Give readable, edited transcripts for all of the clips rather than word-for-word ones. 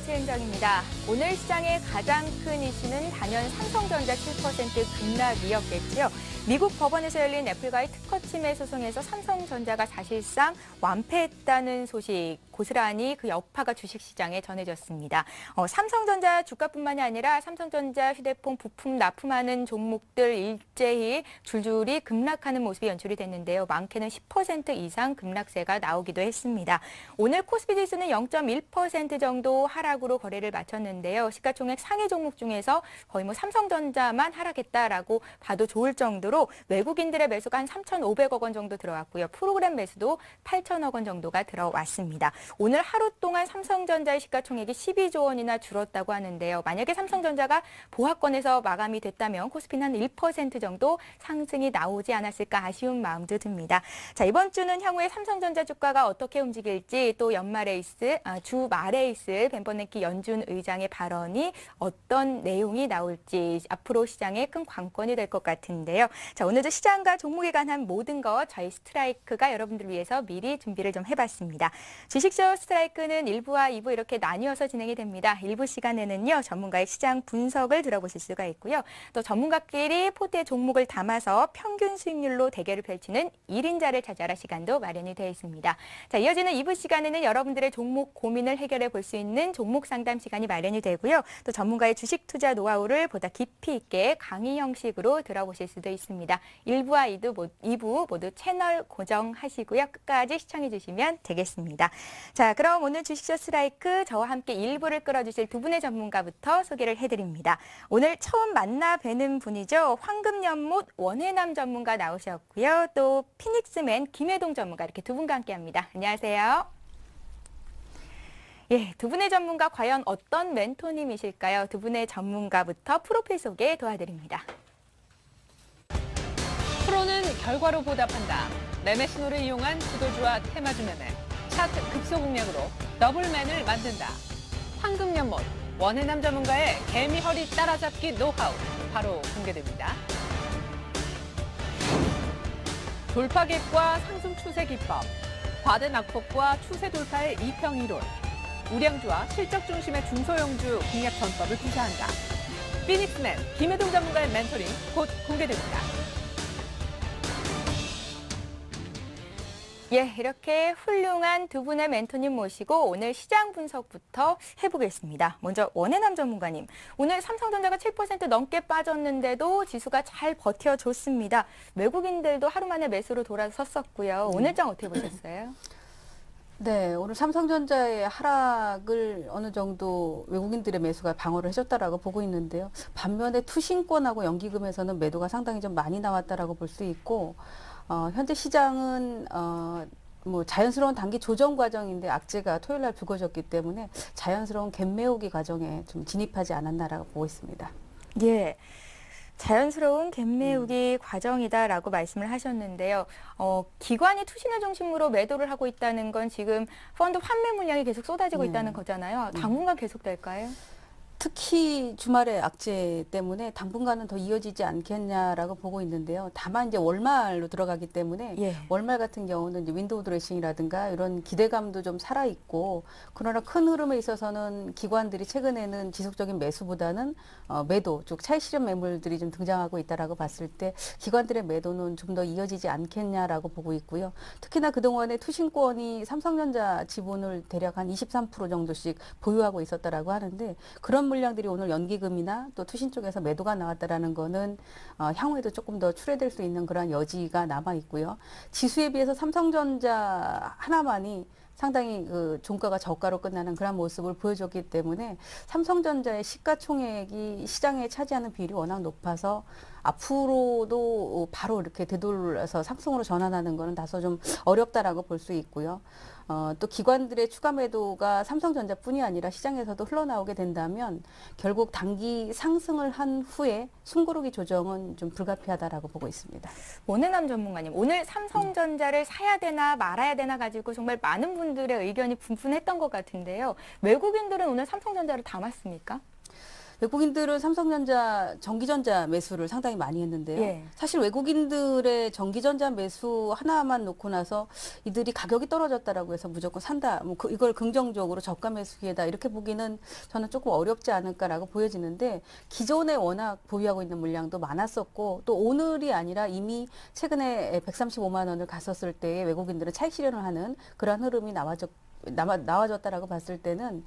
시행장입니다. 오늘 시장의 가장 큰 이슈는 단연 삼성전자 7% 급락이었겠죠. 미국 법원에서 열린 애플과의 특허 침해 소송에서 삼성전자가 사실상 완패했다는 소식, 고스란히 그 여파가 주식시장에 전해졌습니다. 삼성전자 주가뿐만이 아니라 삼성전자 휴대폰 부품 납품하는 종목들 일제히 줄줄이 급락하는 모습이 연출이 됐는데요. 많게는 10% 이상 급락세가 나오기도 했습니다. 오늘 코스피 지수는 0.1% 정도 하락으로 거래를 마쳤는데요. 시가총액 상위 종목 중에서 거의 삼성전자만 하락했다라고 봐도 좋을 정도로 외국인들의 매수가 한 3,500억 원 정도 들어왔고요. 프로그램 매수도 8천억 원 정도가 들어왔습니다. 오늘 하루 동안 삼성전자의 시가총액이 12조 원이나 줄었다고 하는데요. 만약에 삼성전자가 보합권에서 마감이 됐다면 코스피는 한 1% 정도 상승이 나오지 않았을까 아쉬운 마음도 듭니다. 자, 이번 주는 향후에 삼성전자 주가가 어떻게 움직일지, 또 주말에 있을 벤버냉키 연준 의장의 발언이 어떤 내용이 나올지 앞으로 시장에 큰 관건이 될 것 같은데요. 자, 오늘도 시장과 종목에 관한 모든 것 저희 스트라이크가 여러분들을 위해서 미리 준비를 좀 해봤습니다. 주식쇼 스트라이크는 1부와 2부 이렇게 나뉘어서 진행이 됩니다. 1부 시간에는요, 전문가의 시장 분석을 들어보실 수가 있고요. 또 전문가끼리 포트의 종목을 담아서 평균 수익률로 대결을 펼치는 1인자를 찾아라 시간도 마련이 되어 있습니다. 자, 이어지는 2부 시간에는 여러분들의 종목 고민을 해결해 볼 수 있는 종목 상담 시간이 마련이 되고요. 또 전문가의 주식 투자 노하우를 보다 깊이 있게 강의 형식으로 들어보실 수도 있습니다. 1부와 2부 모두 채널 고정하시고요. 끝까지 시청해 주시면 되겠습니다. 자, 그럼 오늘 주식쇼 스트라이크 저와 함께 1부를 끌어주실 두 분의 전문가부터 소개를 해드립니다. 오늘 처음 만나 뵈는 분이죠. 황금연못 원해남 전문가 나오셨고요. 또 피닉스맨 김혜동 전문가 이렇게 두 분과 함께합니다. 안녕하세요. 예, 두 분의 전문가 과연 어떤 멘토님이실까요? 두 분의 전문가부터 프로필 소개 도와드립니다. 프로는 결과로 보답한다. 매매 신호를 이용한 지도주와 테마주 매매, 차트 급소 공략으로 더블맨을 만든다. 황금연못, 원해남 전문가의 개미허리 따라잡기 노하우 바로 공개됩니다. 돌파갭과 상승 추세 기법, 과대 낙폭과 추세 돌파의 이평이론, 우량주와 실적 중심의 중소형주 공략 전법을 구사한다. 피닉스맨 김혜동 전문가의 멘토링 곧 공개됩니다. 예, 이렇게 훌륭한 두 분의 멘토님 모시고 오늘 시장 분석부터 해보겠습니다. 먼저 원해남 전문가님, 오늘 삼성전자가 7% 넘게 빠졌는데도 지수가 잘 버텨줬습니다. 외국인들도 하루 만에 매수로 돌아섰었고요. 오늘 장 어떻게 보셨어요? 네, 오늘 삼성전자의 하락을 어느 정도 외국인들의 매수가 방어를 해줬다라고 보고 있는데요. 반면에 투신권하고 연기금에서는 매도가 상당히 좀 많이 나왔다라고 볼 수 있고, 현재 시장은 자연스러운 단기 조정 과정인데 악재가 토요일 날 불거졌기 때문에 자연스러운 갭 메우기 과정에 좀 진입하지 않았나라고 보고 있습니다. 예. 자연스러운 갭 메우기 과정이다라고 말씀을 하셨는데요. 기관이 투신을 중심으로 매도를 하고 있다는 건 지금 펀드 환매 물량이 계속 쏟아지고 있다는 거잖아요. 당분간 계속될까요? 특히 주말에 악재 때문에 당분간은 더 이어지지 않겠냐라고 보고 있는데요. 다만 이제 월말로 들어가기 때문에 예. 월말 같은 경우는 이제 윈도우 드레싱이라든가 이런 기대감도 좀 살아 있고, 그러나 큰 흐름에 있어서는 기관들이 최근에는 지속적인 매수보다는 매도 쪽 차익 실현 매물들이 좀 등장하고 있다라고 봤을 때 기관들의 매도는 좀 더 이어지지 않겠냐라고 보고 있고요. 특히나 그동안에 투신권이 삼성전자 지분을 대략 한 23% 정도씩 보유하고 있었다라고 하는데, 그런 물량들이 오늘 연기금이나 또 투신 쪽에서 매도가 나왔다라는 거는 향후에도 조금 더 출회될 수 있는 그런 여지가 남아 있고요. 지수에 비해서 삼성전자 하나만이 상당히 그 종가가 저가로 끝나는 그런 모습을 보여줬기 때문에 삼성전자의 시가총액이 시장에 차지하는 비율이 워낙 높아서 앞으로도 바로 이렇게 되돌아서 상승으로 전환하는 것은 다소 좀 어렵다라고 볼 수 있고요. 또 기관들의 추가 매도가 삼성전자뿐이 아니라 시장에서도 흘러나오게 된다면 결국 단기 상승을 한 후에 숨고르기 조정은 좀 불가피하다라고 보고 있습니다. 원해남 전문가님, 오늘 삼성전자를 사야 되나 말아야 되나 가지고 정말 많은 분들의 의견이 분분했던 것 같은데요. 외국인들은 오늘 삼성전자를 담았습니까? 외국인들은 삼성전자 전기전자 매수를 상당히 많이 했는데요. 예. 사실 외국인들의 전기전자 매수 하나만 놓고 나서 이들이 가격이 떨어졌다라고 해서 무조건 산다. 뭐 이걸 긍정적으로 저가 매수 기회다 이렇게 보기는 저는 조금 어렵지 않을까라고 보여지는데 기존에 워낙 보유하고 있는 물량도 많았었고 또 오늘이 아니라 이미 최근에 135만 원을 갔었을 때 외국인들은 차익 실현을 하는 그러한 흐름이 나와졌다라고 봤을 때는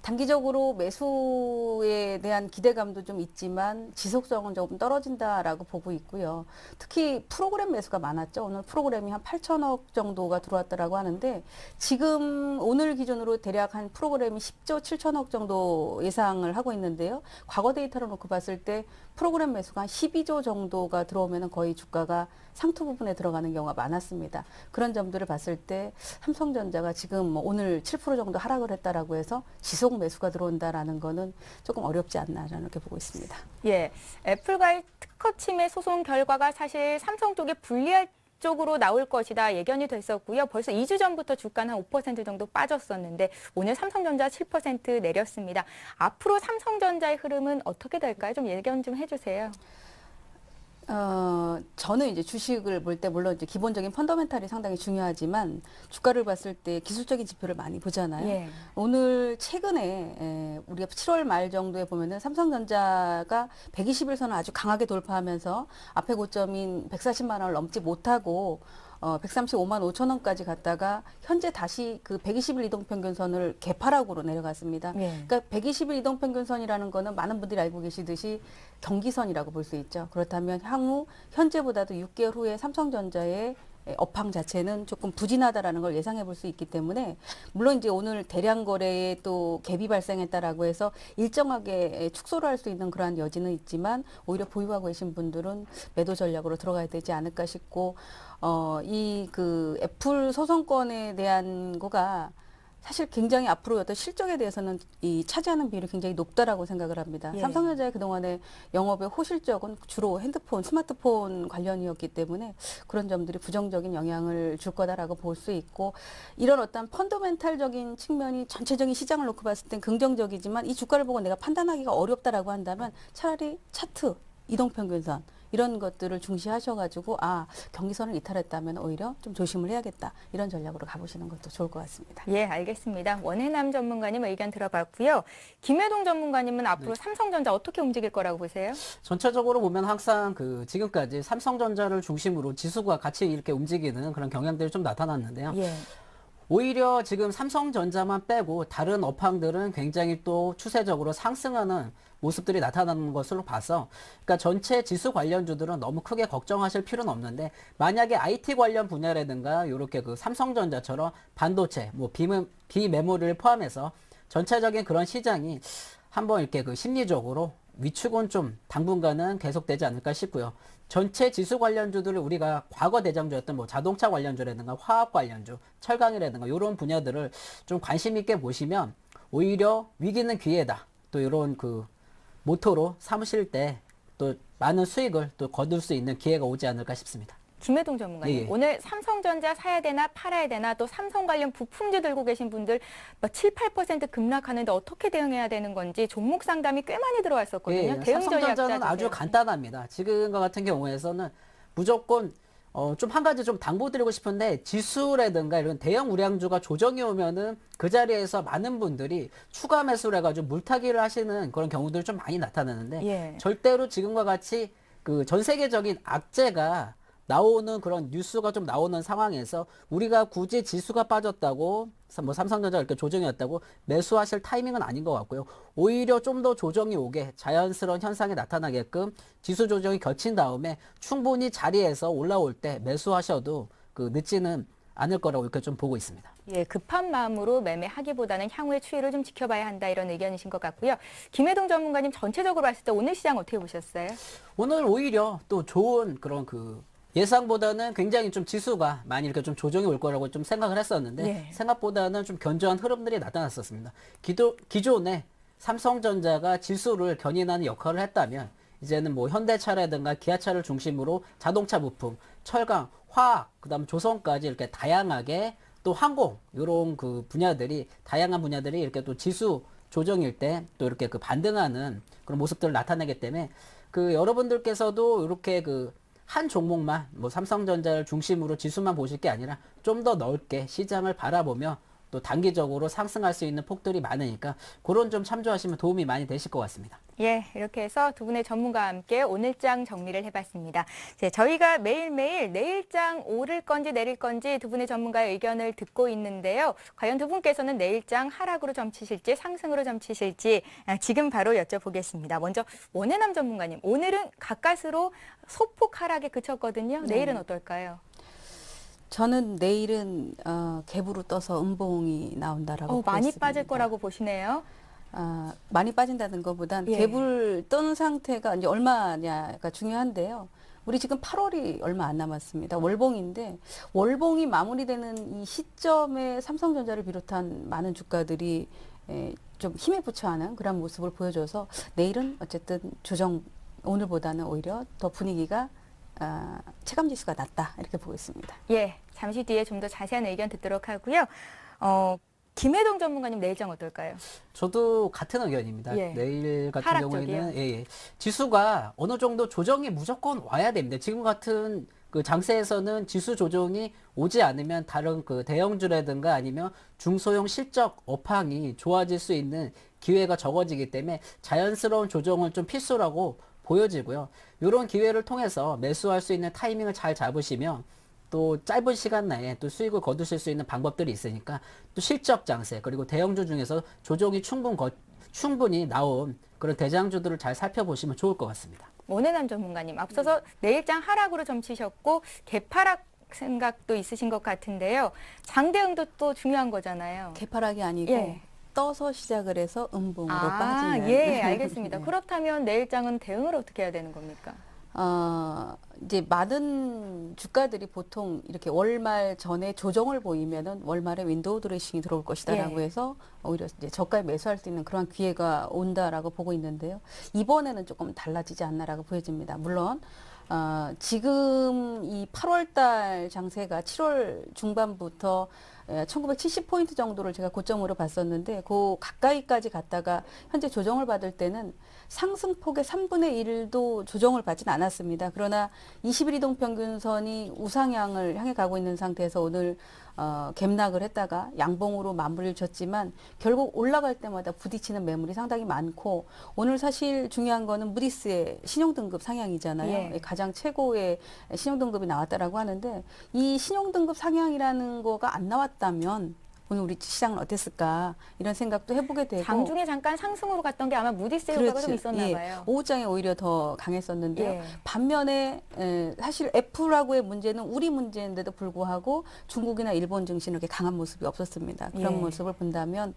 단기적으로 매수에 대한 기대감도 좀 있지만 지속성은 조금 떨어진다라고 보고 있고요. 특히 프로그램 매수가 많았죠. 오늘 프로그램이 한 8천억 정도가 들어왔다라고 하는데 지금 오늘 기준으로 대략 한 프로그램이 10조 7천억 정도 예상을 하고 있는데요. 과거 데이터를 놓고 봤을 때 프로그램 매수가 한 12조 정도가 들어오면 거의 주가가 상투 부분에 들어가는 경우가 많았습니다. 그런 점들을 봤을 때 삼성전자가 지금 뭐 오늘 7% 정도 하락을 했다라고 해서 지속 매수가 들어온다라는 거는 조금 어렵지 않나 저는 이렇게 보고 있습니다. 예, 애플과의 특허 침해 소송 결과가 사실 삼성 쪽에 불리할 쪽으로 나올 것이다 예견이 됐었고요. 벌써 2주 전부터 주가는 한 5% 정도 빠졌었는데 오늘 삼성전자 7% 내렸습니다. 앞으로 삼성전자의 흐름은 어떻게 될까요? 좀 예견 좀 해주세요. 저는 이제 주식을 볼 때 물론 이제 기본적인 펀더멘탈이 상당히 중요하지만 주가를 봤을 때 기술적인 지표를 많이 보잖아요. 예. 오늘 최근에 우리가 7월 말 정도에 보면은 삼성전자가 120일선을 아주 강하게 돌파하면서 앞에 고점인 140만 원을 넘지 못하고 135만 5천 원까지 갔다가 현재 다시 그 120일 이동평균선을 개파락으로 내려갔습니다. 예. 그러니까 120일 이동평균선이라는 거는 많은 분들이 알고 계시듯이 경기선이라고 볼 수 있죠. 그렇다면 향후 현재보다도 6개월 후에 삼성전자의 업황 자체는 조금 부진하다라는 걸 예상해 볼 수 있기 때문에 물론 이제 오늘 대량 거래에 또 갭이 발생했다라고 해서 일정하게 축소를 할 수 있는 그러한 여지는 있지만 오히려 보유하고 계신 분들은 매도 전략으로 들어가야 되지 않을까 싶고 이 그 애플 소송권에 대한 거가 사실 굉장히 앞으로 어떤 실적에 대해서는 이 차지하는 비율이 굉장히 높다라고 생각을 합니다. 예. 삼성전자의 그동안의 영업의 호실적은 주로 핸드폰, 스마트폰 관련이었기 때문에 그런 점들이 부정적인 영향을 줄 거다라고 볼 수 있고 이런 어떤 펀더멘탈적인 측면이 전체적인 시장을 놓고 봤을 땐 긍정적이지만 이 주가를 보고 내가 판단하기가 어렵다라고 한다면 차라리 차트, 이동평균선 이런 것들을 중시하셔가지고 경기선을 이탈했다면 오히려 좀 조심을 해야겠다 이런 전략으로 가보시는 것도 좋을 것 같습니다. 예, 알겠습니다. 원해남 전문가님 의견 들어봤고요. 김혜동 전문가님은 앞으로 삼성전자 어떻게 움직일 거라고 보세요? 전체적으로 보면 항상 지금까지 삼성전자를 중심으로 지수가 같이 이렇게 움직이는 그런 경향들이 좀 나타났는데요. 예. 오히려 지금 삼성전자만 빼고 다른 업황들은 굉장히 또 추세적으로 상승하는 모습들이 나타나는 것으로 봐서 그러니까 전체 지수 관련주들은 너무 크게 걱정하실 필요는 없는데 만약에 IT 관련 분야라든가 이렇게 삼성전자처럼 반도체, 뭐 비메모리를 포함해서 전체적인 그런 시장이 한번 이렇게 심리적으로 위축은 좀 당분간은 계속되지 않을까 싶고요. 전체 지수 관련주들을 우리가 과거 대장주였던 뭐 자동차 관련주라든가 화학 관련주, 철강이라든가 이런 분야들을 좀 관심 있게 보시면 오히려 위기는 기회다. 또 이런 모토로 삼으실 때 또 많은 수익을 또 거둘 수 있는 기회가 오지 않을까 싶습니다. 김혜동 전문가님, 예. 오늘 삼성전자 사야 되나 팔아야 되나 또 삼성 관련 부품주 들고 계신 분들 7, 8% 급락하는데 어떻게 대응해야 되는 건지 종목 상담이 꽤 많이 들어왔었거든요. 예, 대응 전략 삼성전자는 아주 짜주세요. 간단합니다. 지금과 같은 경우에서는 무조건 좀 한 가지 좀 당부드리고 싶은데 지수라든가 이런 대형 우량주가 조정이 오면은 그 자리에서 많은 분들이 추가 매수를 해가지고 물타기를 하시는 그런 경우들이 좀 많이 나타나는데 예. 절대로 지금과 같이 전 세계적인 악재가 나오는 그런 뉴스가 좀 나오는 상황에서 우리가 굳이 지수가 빠졌다고 뭐 삼성전자 이렇게 조정이 왔다고 매수하실 타이밍은 아닌 것 같고요. 오히려 좀 더 조정이 오게 자연스러운 현상이 나타나게끔 지수 조정이 겹친 다음에 충분히 자리에서 올라올 때 매수하셔도 늦지는 않을 거라고 이렇게 좀 보고 있습니다. 예, 급한 마음으로 매매하기보다는 향후의 추이를 좀 지켜봐야 한다 이런 의견이신 것 같고요. 김혜동 전문가님 전체적으로 봤을 때 오늘 시장 어떻게 보셨어요? 오늘 오히려 또 좋은 그런 예상보다는 굉장히 좀 지수가 많이 이렇게 좀 조정이 올 거라고 좀 생각을 했었는데 예. 생각보다는 좀 견조한 흐름들이 나타났었습니다. 기존에 삼성전자가 지수를 견인하는 역할을 했다면 이제는 뭐 현대차라든가 기아차를 중심으로 자동차 부품, 철강, 화학, 그다음 조선까지 이렇게 다양하게 또 항공 이런 다양한 분야들이 이렇게 또 지수 조정일 때 또 이렇게 반등하는 그런 모습들을 나타내기 때문에 그 여러분들께서도 이렇게 그 한 종목만 뭐 삼성전자를 중심으로 지수만 보실 게 아니라 좀 더 넓게 시장을 바라보며 또 단기적으로 상승할 수 있는 폭들이 많으니까 그런 좀 참조하시면 도움이 많이 되실 것 같습니다. 예, 이렇게 해서 두 분의 전문가와 함께 오늘장 정리를 해봤습니다. 이제 저희가 매일매일 내일장 오를 건지 내릴 건지 두 분의 전문가의 의견을 듣고 있는데요. 과연 두 분께서는 내일장 하락으로 점치실지 상승으로 점치실지 지금 바로 여쭤보겠습니다. 먼저 원해남 전문가님, 오늘은 가까스로 소폭 하락에 그쳤거든요. 내일은 어떨까요? 저는 내일은 갭으로 떠서 음봉이 나온다라고 많이 보겠습니다. 빠질 거라고 보시네요. 많이 빠진다는 것보단 예. 갭을 뜬 상태가 이제 얼마냐가 중요한데요. 우리 지금 8월이 얼마 안 남았습니다. 월봉인데 월봉이 마무리되는 이 시점에 삼성전자를 비롯한 많은 주가들이 좀 힘에 부처하는 그런 모습을 보여줘서 내일은 어쨌든 조정 오늘보다는 오히려 더 분위기가 체감 지수가 낮다 이렇게 보고 있습니다. 예, 잠시 뒤에 좀 더 자세한 의견 듣도록 하고요. 김혜동 전문가님 내일장 어떨까요? 저도 같은 의견입니다. 예. 내일 같은 하락 경우에는 지수가 어느 정도 조정이 무조건 와야 됩니다. 지금 같은 그 장세에서는 지수 조정이 오지 않으면 다른 그 대형주라든가 아니면 중소형 실적 업황이 좋아질 수 있는 기회가 적어지기 때문에 자연스러운 조정은 좀 필수라고 보여지고요. 이런 기회를 통해서 매수할 수 있는 타이밍을 잘 잡으시면 또 짧은 시간 내에 또 수익을 거두실 수 있는 방법들이 있으니까 또 실적 장세 그리고 대형주 중에서 조정이 충분히 나온 그런 대장주들을 잘 살펴보시면 좋을 것 같습니다. 원해남 전문가님, 앞서서 내일장 하락으로 점치셨고 개파락 생각도 있으신 것 같은데요. 장대응도 또 중요한 거잖아요. 개파락이 아니고 예. 떠서 시작을 해서 음봉으로 빠지는. 예, 알겠습니다. 네. 그렇다면 내일장은 대응을 어떻게 해야 되는 겁니까? 이제 많은 주가들이 보통 이렇게 월말 전에 조정을 보이면은 월말에 윈도우 드레싱이 들어올 것이다라고 예. 해서 오히려 이제 저가에 매수할 수 있는 그런 기회가 온다라고 보고 있는데요. 이번에는 조금 달라지지 않나라고 보여집니다. 물론 지금 이 8월 달 장세가 7월 중반부터 1970포인트 정도를 제가 고점으로 봤었는데 그 가까이까지 갔다가 현재 조정을 받을 때는 상승폭의 3분의 1도 조정을 받진 않았습니다. 그러나 20일 이동 평균선이 우상향을 향해 가고 있는 상태에서 오늘 갭락을 했다가 양봉으로 마무리를 졌지만 결국 올라갈 때마다 부딪히는 매물이 상당히 많고 오늘 사실 중요한 거는 무디스의 신용등급 상향이잖아요. 예. 가장 최고의 신용등급이 나왔다라고 하는데 이 신용등급 상향이라는 거가 안 나왔다면 오늘 우리 시장은 어땠을까 이런 생각도 해보게 되고 장중에 잠깐 상승으로 갔던 게 아마 무디스 효과가 좀 있었나 예. 봐요. 오후장에 오히려 더 강했었는데요. 예. 반면에 사실 F라고의 문제는 우리 문제인데도 불구하고 중국이나 일본 증시는 이렇게 강한 모습이 없었습니다. 그런 예. 모습을 본다면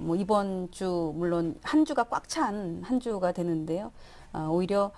뭐 이번 주 물론 한 주가 꽉 찬 한 주가 되는데요. 오히려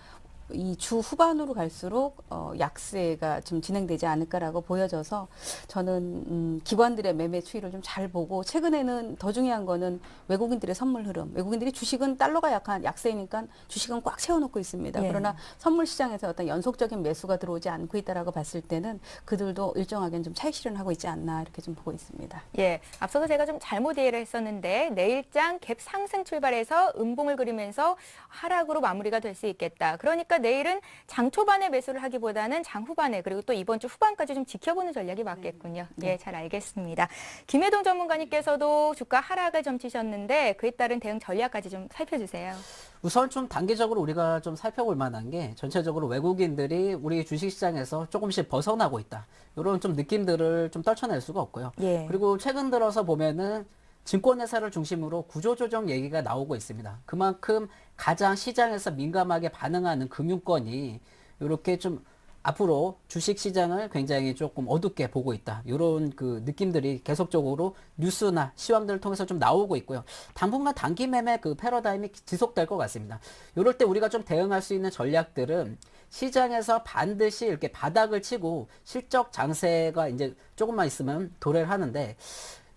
이 주 후반으로 갈수록 약세가 좀 진행되지 않을까라고 보여져서 저는 기관들의 매매 추이를 좀 잘 보고 최근에는 더 중요한 거는 외국인들의 선물 흐름. 외국인들이 주식은 달러가 약한 약세니까 주식은 꽉 채워놓고 있습니다. 예. 그러나 선물 시장에서 어떤 연속적인 매수가 들어오지 않고 있다라고 봤을 때는 그들도 일정하게는 좀 차익 실현하고 있지 않나 이렇게 좀 보고 있습니다. 예, 앞서서 제가 좀 잘못 이해를 했었는데 내일장 갭 상승 출발해서 음봉을 그리면서 하락으로 마무리가 될 수 있겠다. 그러니까 내일은 장 초반에 매수를 하기보다는 장 후반에 그리고 또 이번 주 후반까지 좀 지켜보는 전략이 맞겠군요. 예, 잘 알겠습니다. 김혜동 전문가님께서도 주가 하락을 점치셨는데 그에 따른 대응 전략까지 좀 살펴주세요. 우선 좀 단기적으로 우리가 좀 살펴볼 만한 게 전체적으로 외국인들이 우리 주식시장에서 조금씩 벗어나고 있다. 이런 좀 느낌들을 좀 떨쳐낼 수가 없고요. 예. 그리고 최근 들어서 보면은 증권회사를 중심으로 구조조정 얘기가 나오고 있습니다. 그만큼 가장 시장에서 민감하게 반응하는 금융권이 이렇게 좀 앞으로 주식시장을 굉장히 조금 어둡게 보고 있다. 이런 그 느낌들이 계속적으로 뉴스나 시황들을 통해서 좀 나오고 있고요. 당분간 단기 매매 그 패러다임이 지속될 것 같습니다. 이럴 때 우리가 좀 대응할 수 있는 전략들은 시장에서 반드시 이렇게 바닥을 치고 실적 장세가 이제 조금만 있으면 도래를 하는데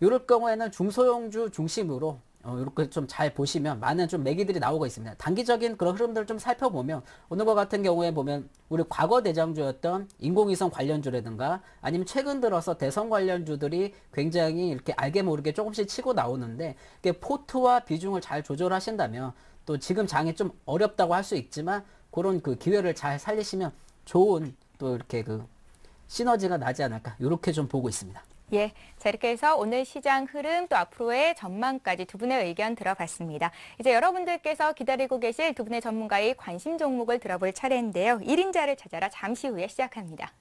이럴 경우에는 중소형주 중심으로 이렇게 좀 잘 보시면 많은 좀 매기들이 나오고 있습니다. 단기적인 그런 흐름들을 좀 살펴보면 오늘과 같은 경우에 보면 우리 과거 대장주였던 인공위성 관련주라든가 아니면 최근 들어서 대선 관련주들이 굉장히 이렇게 알게 모르게 조금씩 치고 나오는데 포트와 비중을 잘 조절하신다면 또 지금 장이 좀 어렵다고 할 수 있지만 그런 그 기회를 잘 살리시면 좋은 또 이렇게 그 시너지가 나지 않을까 이렇게 좀 보고 있습니다. 예, 자 이렇게 해서 오늘 시장 흐름 또 앞으로의 전망까지 두 분의 의견 들어봤습니다. 이제 여러분들께서 기다리고 계실 두 분의 전문가의 관심 종목을 들어볼 차례인데요. 1인자를 찾아라 잠시 후에 시작합니다.